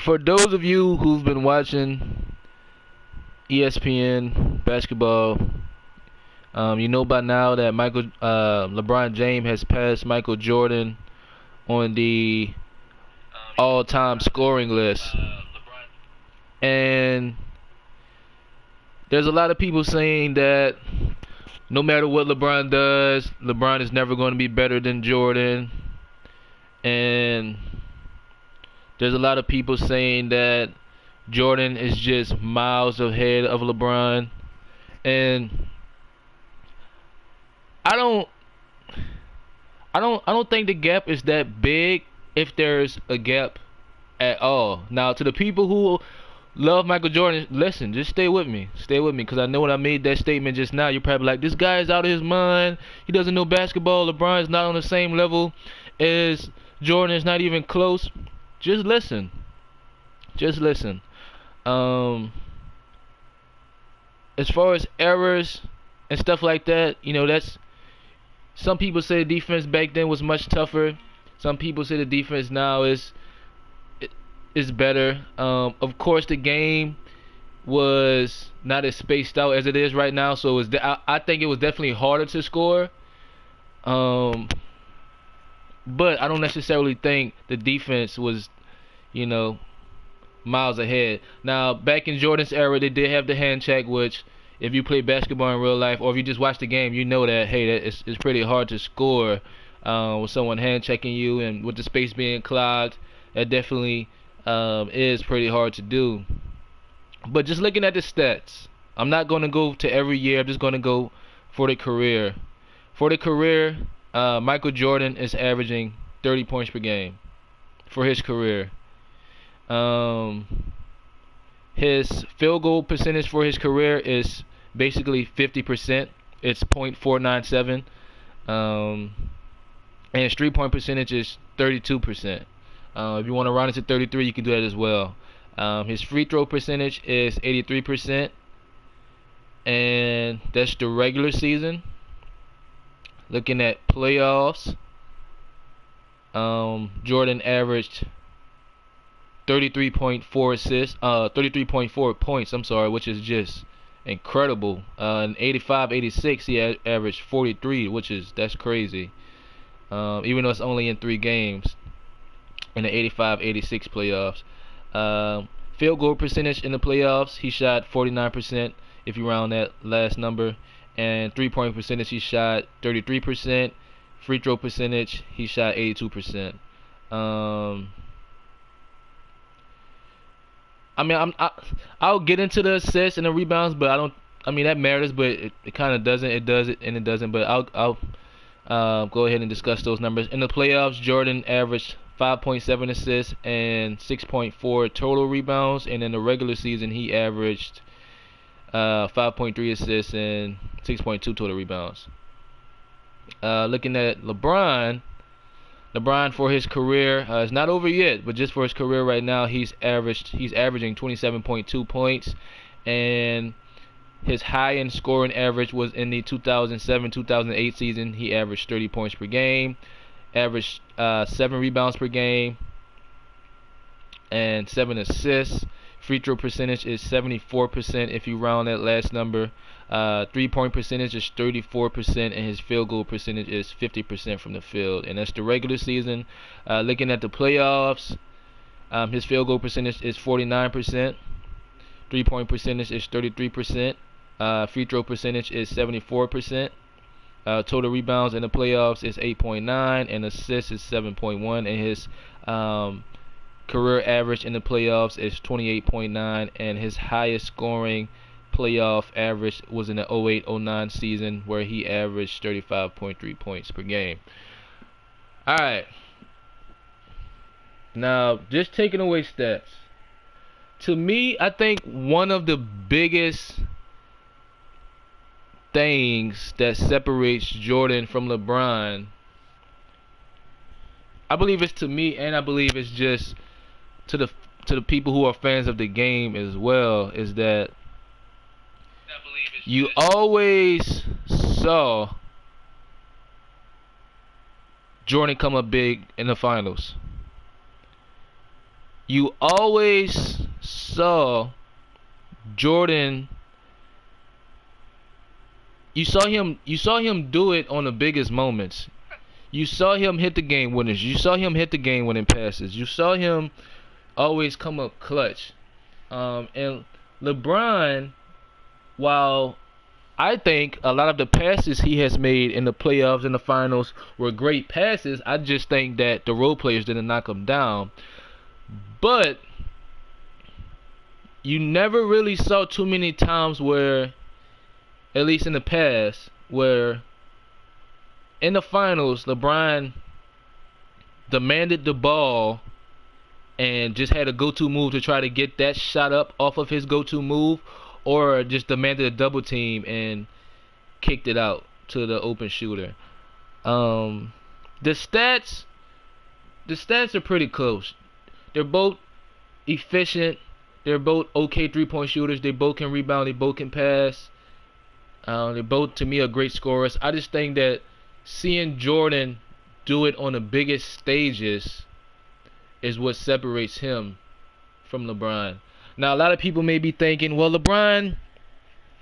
For those of you who've been watching ESPN basketball, you know by now that LeBron James has passed Michael Jordan on the all-time scoring list, and there's a lot of people saying that no matter what LeBron does, LeBron is never going to be better than Jordan, and there's a lot of people saying that Jordan is just miles ahead of LeBron, and I don't, I don't think the gap is that big if there's a gap at all. Now, to the people who love Michael Jordan, listen, just stay with me, because I know when I made that statement just now, you're probably like, this guy is out of his mind. He doesn't know basketball. LeBron is not on the same level as Jordan. Is not even close. Just listen. Just listen. As far as errors and stuff like that, that's some people say the defense back then was much tougher. Some people say the defense now is better. Of course, the game was not as spaced out as it is right now, so I think it was definitely harder to score. But I don't necessarily think the defense was, miles ahead. Now, back in Jordan's era, they did have the hand check, which if you play basketball in real life, or if you just watch the game, you know that, hey, it's pretty hard to score with someone hand checking you, and with the space being clogged, that definitely is pretty hard to do. But just looking at the stats, I'm not going to go to every year. I'm just going to go for the career. For the career, Michael Jordan is averaging 30 points per game for his career. His field goal percentage for his career is basically 50%. It's .497. And his 3-point percentage is 32%. If you want to round it to 33, you can do that as well. His free throw percentage is 83%, and that's the regular season. Looking at playoffs, Jordan averaged 33.4 points. I'm sorry, which is just incredible. In 85-86, he averaged 43, that's crazy. Even though it's only in 3 games in the 85-86 playoffs. Field goal percentage in the playoffs, he shot 49%, if you round that last number. And 3-point percentage, he shot 33%. Free throw percentage, he shot 82%. I'll get into the assists and the rebounds, but that matters, but it kind of doesn't. It does it and it doesn't. But I'll go ahead and discuss those numbers. In the playoffs, Jordan averaged 5.7 assists and 6.4 total rebounds, and in the regular season, he averaged 5.3 assists and 6.2 total rebounds. Looking at LeBron for his career, it's not over yet, but just for his career right now, he's averaging 27.2 points, and his high-end scoring average was in the 2007-2008 season. He averaged 30 points per game, averaged 7 rebounds per game, and 7 assists. Free throw percentage is 74% if you round that last number. 3-point percentage is 34%, and his field goal percentage is 50% from the field. And that's the regular season. Looking at the playoffs, his field goal percentage is 49%. 3-point percentage is 33%. Free throw percentage is 74%. Total rebounds in the playoffs is 8.9, and assists is 7.1, and his career average in the playoffs is 28.9, and his highest scoring playoff average was in the 08-09 season, where he averaged 35.3 points per game. Alright, now just taking away stats, to me, I think one of the biggest things that separates Jordan from LeBron, I believe it's to me, and I believe it's just to the people who are fans of the game as well, is that you always saw Jordan come up big in the finals. you always saw Jordan. You saw him do it on the biggest moments. You saw him hit the game winners. You saw him hit the game winning passes. You saw him always come up clutch. And LeBron, while I think a lot of the passes he has made in the playoffs and the finals were great passes, I just think that the role players didn't knock him down. But you never really saw too many times where, at least in the past, where in the finals LeBron demanded the ball and just had a go-to move to try to get that shot up off of his go-to move, or just demanded a double team and kicked it out to the open shooter. Um, the stats, the stats are pretty close. They're both efficient. They're both okay three-point shooters. They both can rebound. They both can pass. They're both, to me, are great scorers. I just think that seeing Jordan do it on the biggest stages is what separates him from LeBron. Now, a lot of people may be thinking, well, LeBron,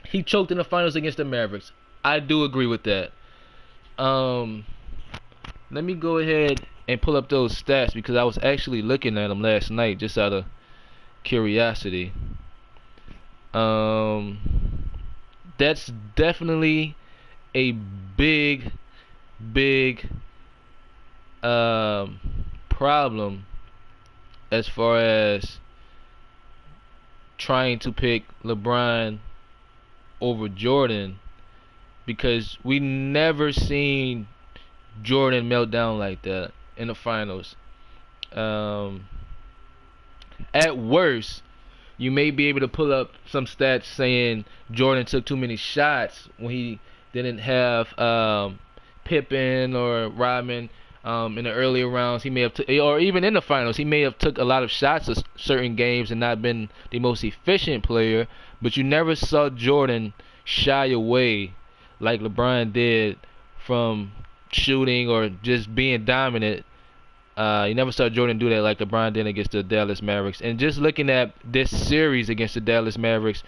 he choked in the finals against the Mavericks. I do agree with that. Let me go ahead and pull up those stats because I was actually looking at them last night just out of curiosity. That's definitely a big, big problem as far as trying to pick LeBron over Jordan, because we never seen Jordan melt down like that in the finals. At worst, you may be able to pull up some stats saying Jordan took too many shots when he didn't have Pippen or Rodman in the earlier rounds. He may have, or even in the finals, he may have took a lot of shots of certain games and not been the most efficient player. But you never saw Jordan shy away like LeBron did from shooting or just being dominant. You never saw Jordan do that like LeBron did against the Dallas Mavericks. And just looking at this series against the Dallas Mavericks,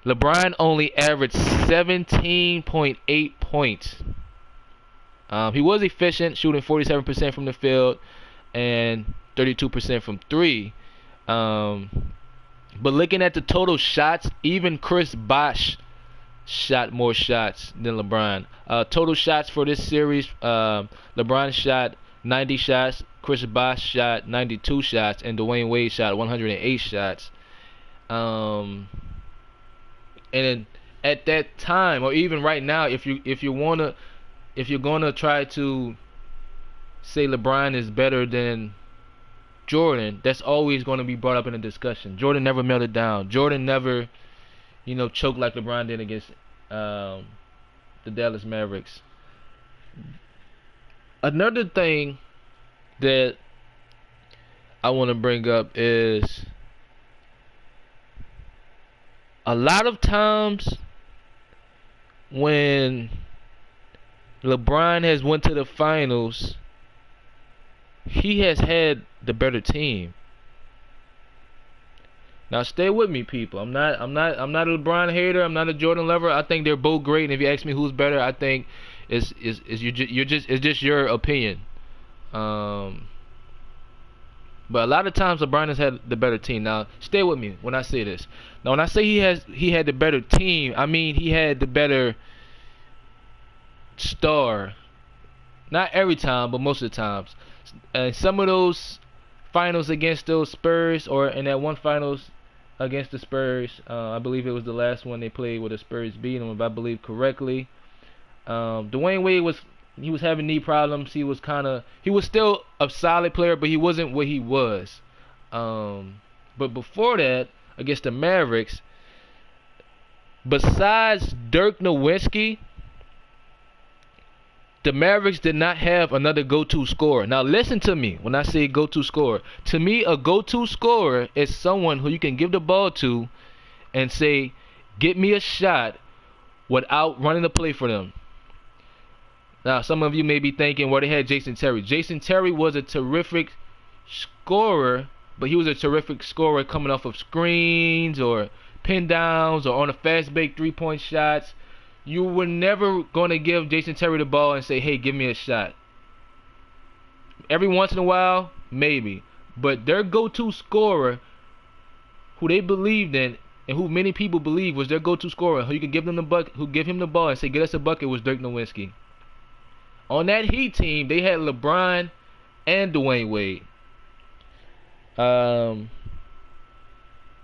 LeBron only averaged 17.8 points. He was efficient, shooting 47% from the field and 32% from three. But looking at the total shots, even Chris Bosh shot more shots than LeBron. Total shots for this series, LeBron shot 90 shots, Chris Bosh shot 92 shots, and Dwayne Wade shot 108 shots. And at that time, or even right now, if you're gonna try to say LeBron is better than Jordan, that's always going to be brought up in a discussion. Jordan never melted down. Jordan never, choked like LeBron did against the Dallas Mavericks. Another thing that I want to bring up is a lot of times when LeBron has went to the finals, he has had the better team. Now stay with me, people. I'm not a LeBron hater. I'm not a Jordan lover. I think they're both great. And if you ask me who's better, I think it's just your opinion. But a lot of times LeBron has had the better team. Now stay with me when I say this. Now when I say he had the better team, I mean he had the better star. Not every time, but most of the times. And some of those finals against those Spurs, or in that one finals against the Spurs, I believe it was the last one they played where the Spurs beat them, if I believe correctly. Dwayne Wade was having knee problems. He was still a solid player, but he wasn't what he was. But before that, against the Mavericks, besides Dirk Nowitzki, the Mavericks did not have another go-to scorer. Now listen to me when I say go-to scorer. To me, a go-to scorer is someone who you can give the ball to and say, get me a shot without running the play for them. Now some of you may be thinking, well, they had Jason Terry. Jason Terry was a terrific scorer, but he was a terrific scorer coming off of screens or pin downs or on a fast break 3-point shots. You were never going to give Jason Terry the ball and say, hey, give me a shot. Every once in a while, maybe. But their go-to scorer, who they believed in, and who many people believe was their go-to scorer, who you could give them the bucket, who give him the ball and say, get us a bucket, was Dirk Nowitzki. On that Heat team, they had LeBron and Dwayne Wade.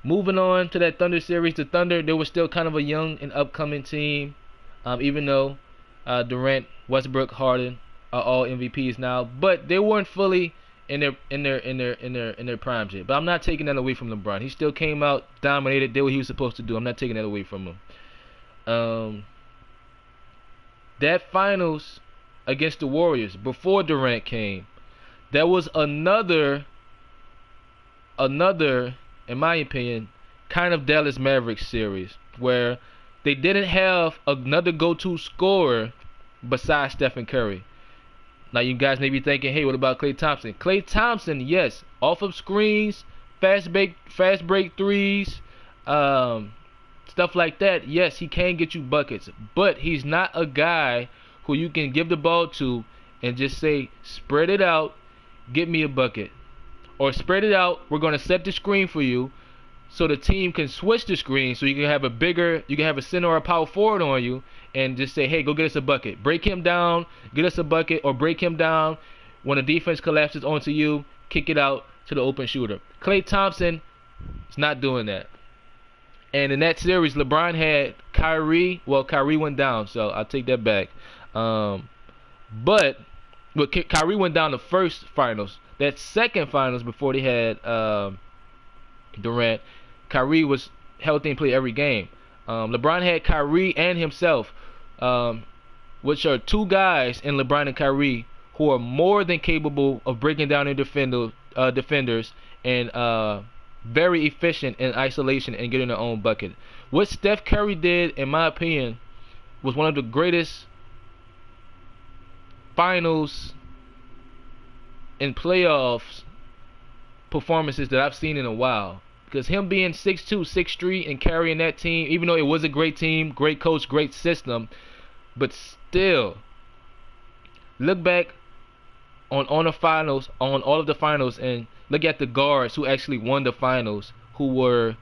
Moving on to that Thunder series, the Thunder, they were still kind of a young and upcoming team, even though Durant, Westbrook, Harden are all MVPs now, but they weren't fully in their primes yet. But I'm not taking that away from LeBron. He still came out, dominated, did what he was supposed to do. I'm not taking that away from him. That finals against the Warriors before Durant came, that was another, in my opinion, kind of Dallas Mavericks series where they didn't have another go-to scorer besides Stephen Curry. Now you guys may be thinking, hey, what about Klay Thompson? Klay Thompson, yes, off of screens, fast break threes, stuff like that. Yes, he can get you buckets, but he's not a guy who you can give the ball to and just say, spread it out, get me a bucket. Or spread it out, we're going to set the screen for you so the team can switch the screen so you can have a center or a power forward on you and just say, hey, go get us a bucket. Break him down, get us a bucket, or break him down. When the defense collapses onto you, kick it out to the open shooter. Klay Thompson is not doing that. And in that series, LeBron had Kyrie. Well, Kyrie went down, so I'll take that back. But Kyrie went down the first finals. That second finals, before they had Durant, Kyrie was healthy and played every game. LeBron had Kyrie and himself, which are two guys in LeBron and Kyrie who are more than capable of breaking down their defenders and very efficient in isolation and getting their own bucket. What Steph Curry did, in my opinion, was one of the greatest finals and playoffs performances that I've seen in a while. Because him being 6'2", 6'3", and carrying that team, even though it was a great team, great coach, great system, but still, look back on the finals, on all of the finals, and look at the guards who actually won the finals, who were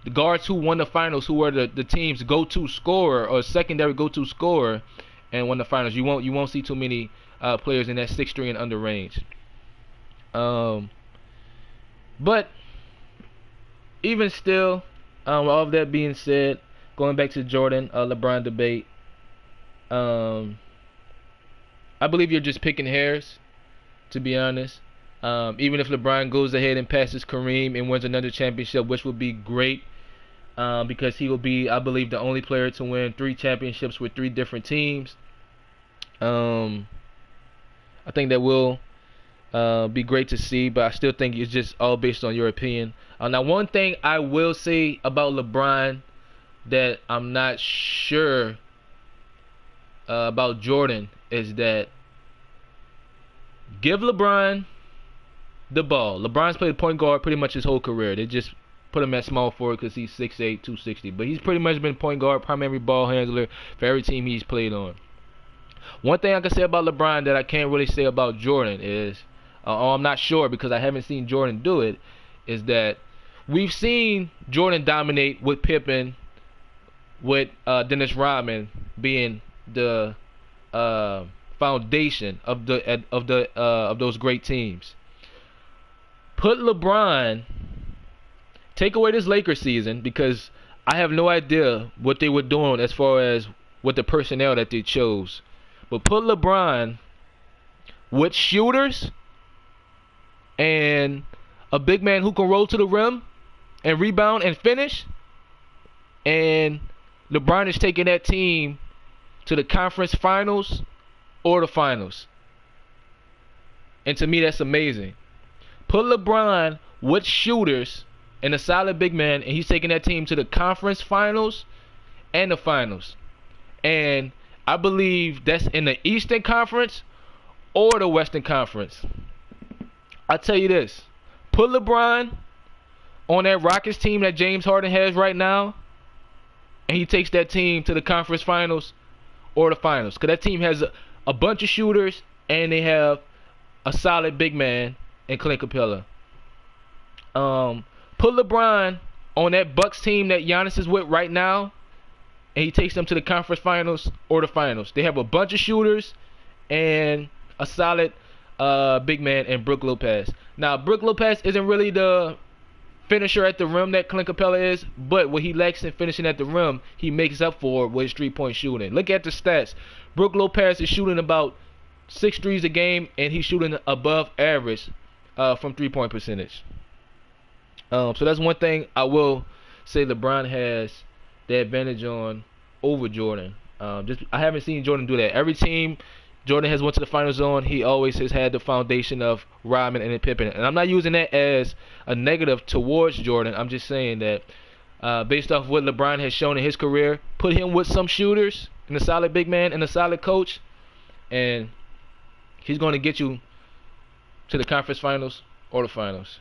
the team's go-to scorer or secondary go-to scorer, and won the finals. You won't see too many players in that 6'3" and under range. But even still, with all of that being said, going back to Jordan LeBron debate, I believe you're just picking hairs, to be honest. Even if LeBron goes ahead and passes Kareem and wins another championship, which would be great, because he will be, I believe, the only player to win 3 championships with 3 different teams. I think that will be great to see, but I still think it's just all based on your opinion. Now, one thing I will say about LeBron that I'm not sure about Jordan is that give LeBron the ball. LeBron's played point guard pretty much his whole career. They just put him at small forward because he's 6'8", 260. But he's pretty much been point guard, primary ball handler for every team he's played on. One thing I can say about LeBron that I can't really say about Jordan is, I'm not sure because I haven't seen Jordan do it, is that we've seen Jordan dominate with Pippen, with Dennis Rodman being the foundation of those great teams. Put LeBron, take away this Lakers season because I have no idea what they were doing as far as with the personnel that they chose. But put LeBron with shooters and a big man who can roll to the rim and rebound and finish, and LeBron is taking that team to the conference finals or the finals. And to me, that's amazing. Put LeBron with shooters and a solid big man, and he's taking that team to the conference finals and the finals. And I believe that's in the Eastern Conference or the Western Conference. I'll tell you this. Put LeBron on that Rockets team that James Harden has right now, and he takes that team to the conference finals or the finals. Because that team has a bunch of shooters, and they have a solid big man in Clint Capella. Put LeBron on that Bucks team that Giannis is with right now, and he takes them to the conference finals or the finals. They have a bunch of shooters and a solid big man in Brook Lopez. Now, Brook Lopez isn't really the finisher at the rim that Clint Capella is, but what he lacks in finishing at the rim, he makes up for with his three-point shooting. Look at the stats. Brook Lopez is shooting about 6 threes a game, and he's shooting above average from three-point percentage. So that's one thing I will say LeBron has the advantage on over Jordan. I haven't seen Jordan do that. Every team Jordan has went to the finals on, he always has had the foundation of Rodman and Pippen. And I'm not using that as a negative towards Jordan. I'm just saying that based off what LeBron has shown in his career, put him with some shooters and a solid big man and a solid coach, and he's going to get you to the conference finals or the finals.